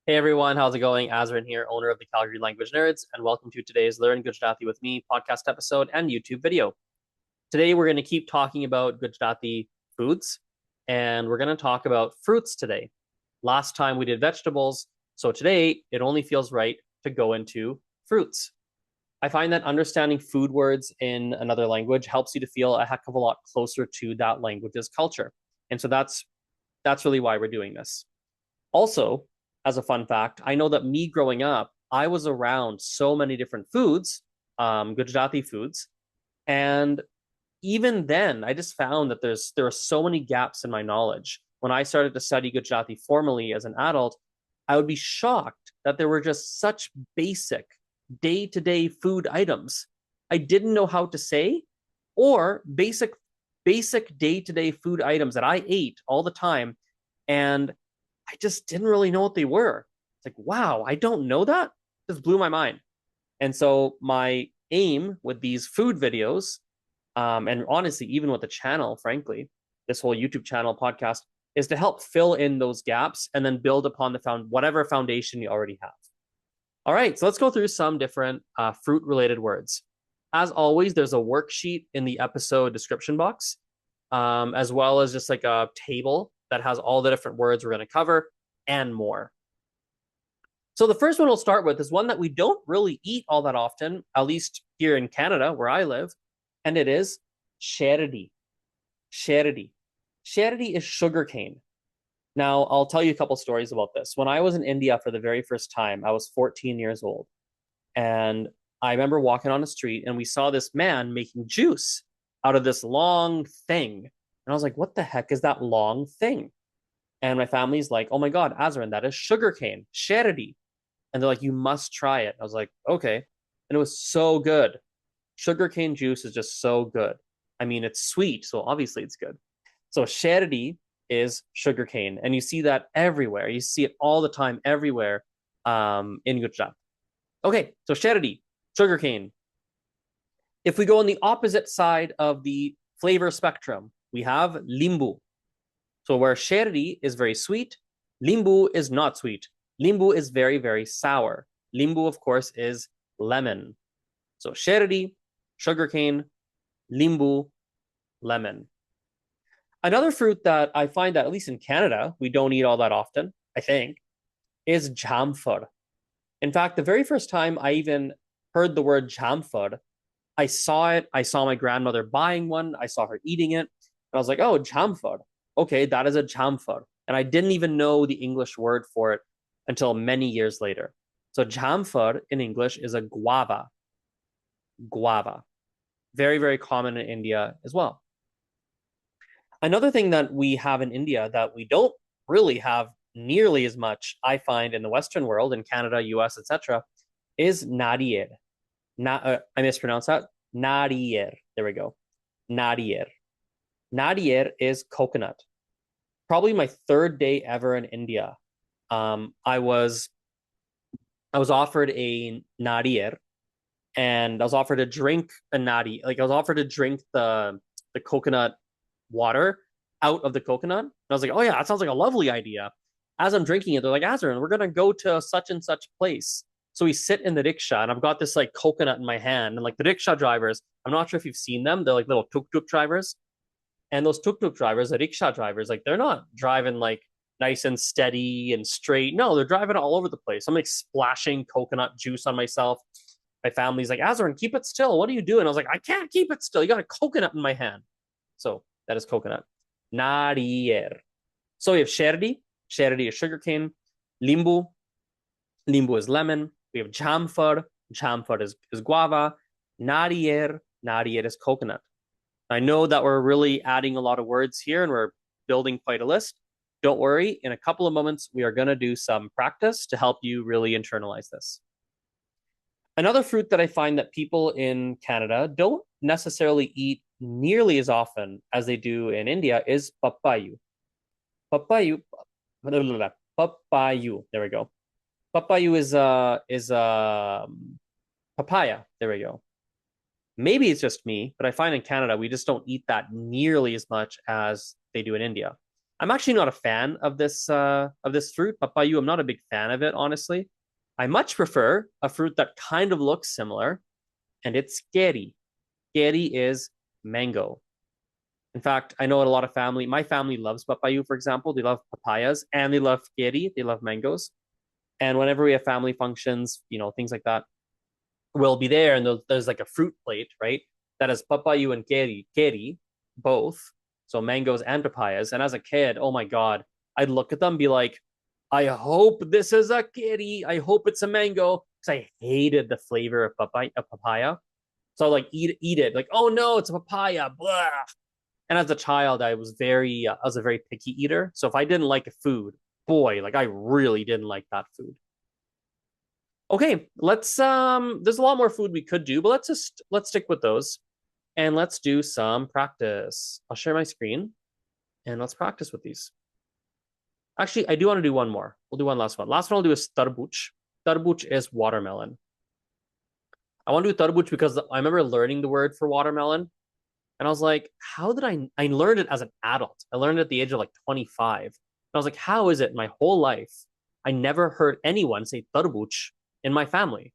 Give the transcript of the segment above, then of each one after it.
Hey everyone, how's it going? Azrin here, owner of the Calgary Language Nerds, and welcome to today's Learn Gujarati with Me podcast episode and YouTube video. Today we're going to keep talking about Gujarati foods, and we're going to talk about fruits today. Last time we did vegetables, so today it only feels right to go into fruits. I find that understanding food words in another language helps you to feel a heck of a lot closer to that language's culture. And so that's really why we're doing this. Also, as a fun fact, I know that me growing up, I was around so many different foods, Gujarati foods, and even then, I just found that there are so many gaps in my knowledge. When I started to study Gujarati formally as an adult, I would be shocked that there were just such basic day-to-day food items I didn't know how to say, or basic day-to-day food items that I ate all the time, and I just didn't really know what they were. It's like, wow, I don't know that? Just blew my mind. And so my aim with these food videos, and honestly, even with the channel, frankly, this whole YouTube channel podcast, is to help fill in those gaps and then build upon whatever foundation you already have. All right, so let's go through some different fruit-related words. As always, there's a worksheet in the episode description box, as well as just like a table that has all the different words we're going to cover and more. So the first one we'll start with is one that we don't really eat all that often, at least here in Canada where I live, and it is sherry. Sherry. Sherry is sugarcane. Now, I'll tell you a couple stories about this. When I was in India for the very first time, I was 14 years old. And I remember walking on the street and we saw this man making juice out of this long thing. And I was like, what the heck is that long thing? And my family's like, oh my God, Azrin, that is sugarcane, sherry. And they're like, you must try it. I was like, okay. And it was so good. Sugarcane juice is just so good. I mean, it's sweet, so obviously it's good. So sherry is sugarcane, and you see that everywhere. You see it all the time, everywhere in Gujarat. Okay, so sherry, sugarcane. If we go on the opposite side of the flavor spectrum, we have limbu. So where sherry is very sweet, limbu is not sweet. Limbu is very, very sour. Limbu, of course, is lemon. So sherry, sugarcane, limbu, lemon. Another fruit that I find that, at least in Canada, we don't eat all that often, I think, is jamfur. In fact, the very first time I even heard the word jamfur, I saw it. I saw my grandmother buying one. I saw her eating it. And I was like, oh, jamfur. Okay, that is a jamfur. And I didn't even know the English word for it until many years later. So jamfur in English is a guava. Guava. Very, very common in India as well. Another thing that we have in India that we don't really have nearly as much, I find, in the Western world, in Canada, US, etc., is nadier. I mispronounced that. Nadier. There we go. Nadier. Nadier is coconut. Probably my third day ever in India. I was offered a nadier, and I was offered to drink a nadi. Like I was offered to drink the coconut water out of the coconut. And I was like, oh yeah, that sounds like a lovely idea. As I'm drinking it, they're like, Azrin, we're gonna go to such and such place. So we sit in the rickshaw, and I've got this like coconut in my hand, and like the rickshaw drivers, I'm not sure if you've seen them. They're like little tuk tuk drivers, and those tuk tuk drivers, the rickshaw drivers, like they're not driving like nice and steady and straight. No, they're driving all over the place. I'm like splashing coconut juice on myself. My family's like, Azrin, keep it still. What are you doing? I was like, I can't keep it still. You got a coconut in my hand. So that is coconut. Narier. So we have sherry. Sherry is sugarcane. Limbu. Limbu is lemon. We have jamfur. Jamfur is guava. Narier. Narier is coconut. I know that we're really adding a lot of words here and we're building quite a list. Don't worry. In a couple of moments, we are going to do some practice to help you really internalize this. Another fruit that I find that people in Canada don't necessarily eat nearly as often as they do in India is papayu. Papayu, papayu. There we go. Papayu is papaya. There we go. Maybe it's just me, but I find in Canada we just don't eat that nearly as much as they do in India. I'm actually not a fan of this fruit, papayu. I'm not a big fan of it, honestly. I much prefer a fruit that kind of looks similar, and it's keri. Keri is mango. In fact, I know a lot of my family loves papayu, for example. They love papayas and they love keri. They love mangoes. And whenever we have family functions, things like that, we'll be there and there's like a fruit plate, right? That has papayu and keri, both. So mangoes and papayas. And as a kid, oh my God, I'd look at them and be like, I hope this is a keri. I hope it's a mango. Because I hated the flavor of papaya. So like eat it. Like, oh no, it's a papaya. Blah. And as a child, I was a very picky eater. So if I didn't like a food, boy, like I really didn't like that food. Okay, there's a lot more food we could do, but let's stick with those and let's do some practice. I'll share my screen and let's practice with these. Actually, I do want to do one more. We'll do one last one. Last one I'll do is tarbuch. Tarbuch is watermelon. I want to do tarbuch because I remember learning the word for watermelon and I was like, how did I learned it as an adult. I learned it at the age of like 25. And I was like, how is it my whole life I never heard anyone say tarbuch in my family?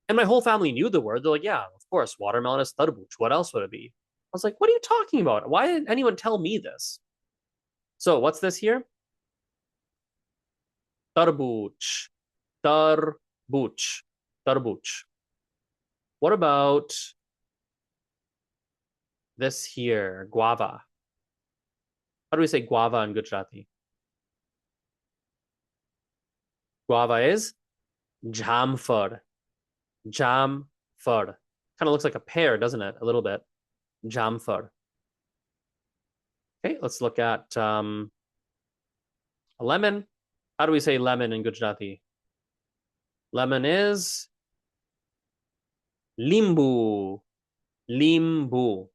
And my whole family knew the word. They're like, yeah, of course, watermelon is tarbuch. What else would it be? I was like, what are you talking about? Why didn't anyone tell me this? So what's this here? Tarbuch. Tarbuch. Tarbuch. What about this here? Guava. How do we say guava in Gujarati? Guava is jamfar. Jamfar. Kind of looks like a pear, doesn't it? A little bit. Jamfar. Okay, let's look at a lemon. How do we say lemon in Gujarati? Lemon is limbu. Limbu.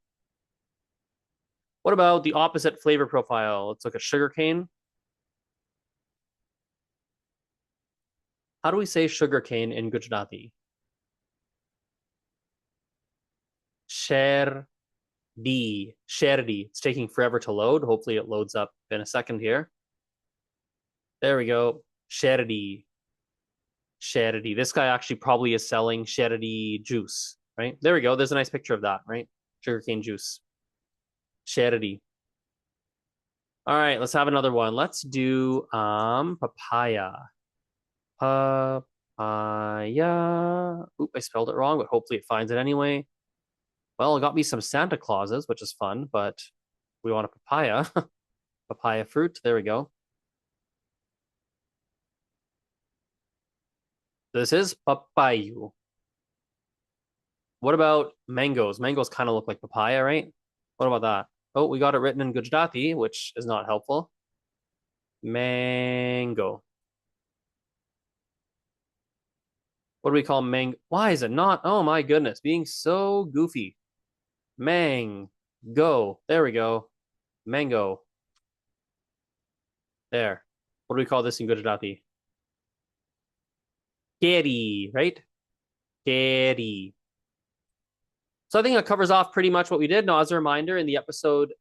What about the opposite flavor profile? Let's look at sugarcane. How do we say sugarcane in Gujarati? Sherdi. Sherdi. It's taking forever to load. Hopefully it loads up in a second here. There we go. Sherdi. Sherdi. This guy actually probably is selling sherdi juice, right? There we go. There's a nice picture of that, right? Sugarcane juice. Sherdi. All right, let's have another one. Let's do papaya. Papaya. Oop, I spelled it wrong, but hopefully it finds it anyway. Well, it got me some Santa Clauses, which is fun, but we want a papaya. Papaya fruit. There we go. This is papayu. What about mangoes? Mangoes kind of look like papaya, right? What about that? Oh, we got it written in Gujarati, which is not helpful. Mango. What do we call mango? Why is it not? Oh my goodness, being so goofy. Mango. There we go. Mango. There. What do we call this in Gujarati? Keri, right? Keri. So I think that covers off pretty much what we did. Now, as a reminder, in the episode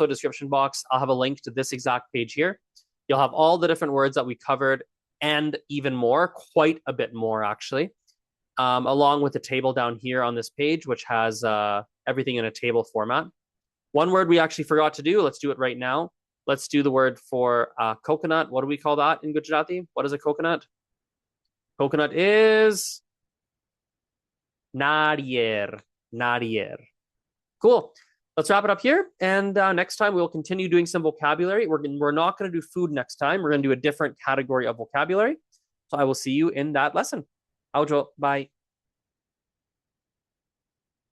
description box, I'll have a link to this exact page here. You'll have all the different words that we covered and even more, quite a bit more actually, along with the table down here on this page, which has everything in a table format. One word we actually forgot to do. Let's do it right now. Let's do the word for coconut. What do we call that in Gujarati? What is a coconut? Coconut is narier. Narier. Cool. Let's wrap it up here. And next time we'll continue doing some vocabulary. We're not going to do food next time. We're going to do a different category of vocabulary. So I will see you in that lesson. Aujo. Bye.